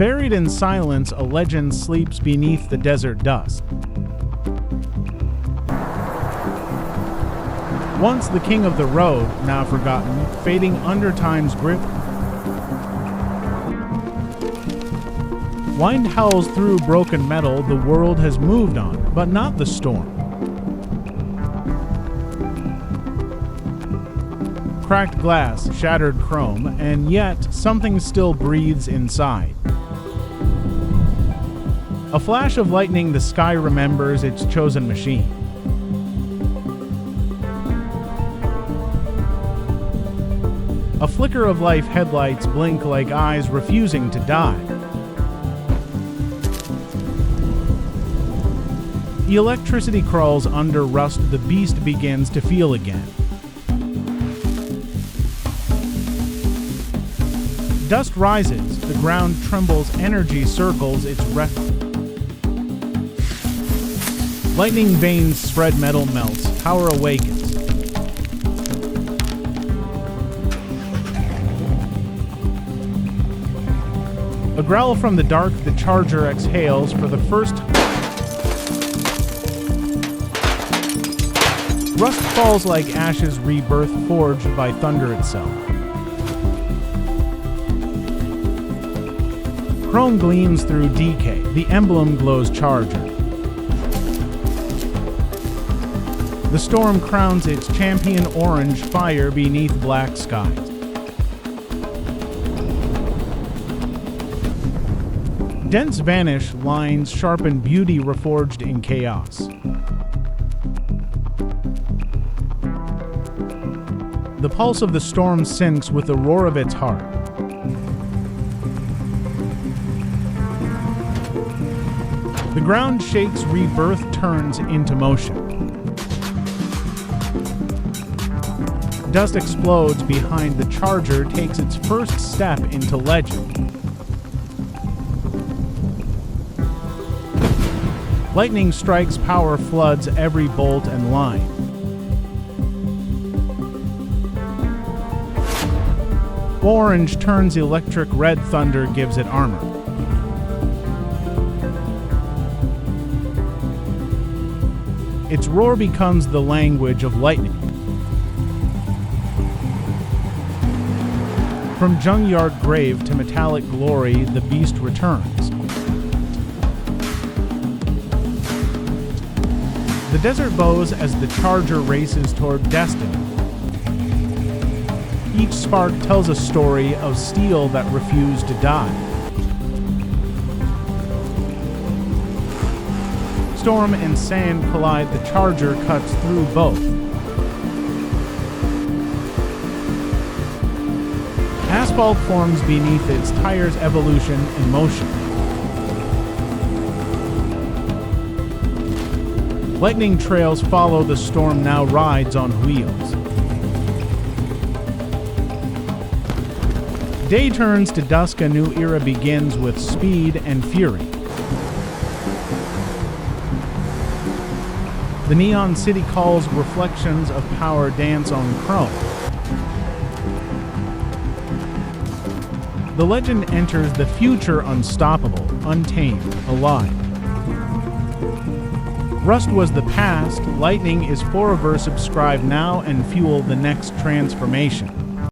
Buried in silence, a legend sleeps beneath the desert dust. Once the king of the road, now forgotten, fading under time's grip. Wind howls through broken metal, the world has moved on, but not the storm. Cracked glass, shattered chrome, and yet something still breathes inside. A flash of lightning, the sky remembers its chosen machine. A flicker of life, headlights blink like eyes refusing to die. The electricity crawls under rust, the beast begins to feel again. Dust rises, the ground trembles, energy circles its record. Lightning veins spread, metal melts, power awakens. A growl from the dark, the charger exhales for the first. Rust falls like ashes, rebirth forged by thunder itself. Chrome gleams through decay, the emblem glows charger. The storm crowns its champion, orange fire beneath black skies. Dents vanish, lines sharpen, beauty reforged in chaos. The pulse of the storm sinks with the roar of its heart. The ground shakes, rebirth turns into motion. Dust explodes behind the charger, takes its first step into legend. Lightning strikes, power floods every bolt and line. Orange turns electric, red thunder gives it armor. Its roar becomes the language of lightning. From junkyard grave to metallic glory, the beast returns. The desert bows as the charger races toward destiny. Each spark tells a story of steel that refused to die. Storm and sand collide, the charger cuts through both. Asphalt forms beneath its tires, evolution in motion. Lightning trails follow, the storm now rides on wheels. Day turns to dusk, a new era begins with speed and fury. The neon city calls, reflections of power dance on chrome. The legend enters the future, unstoppable, untamed, alive. Rust was the past, lightning is forever, subscribe now and fuel the next transformation.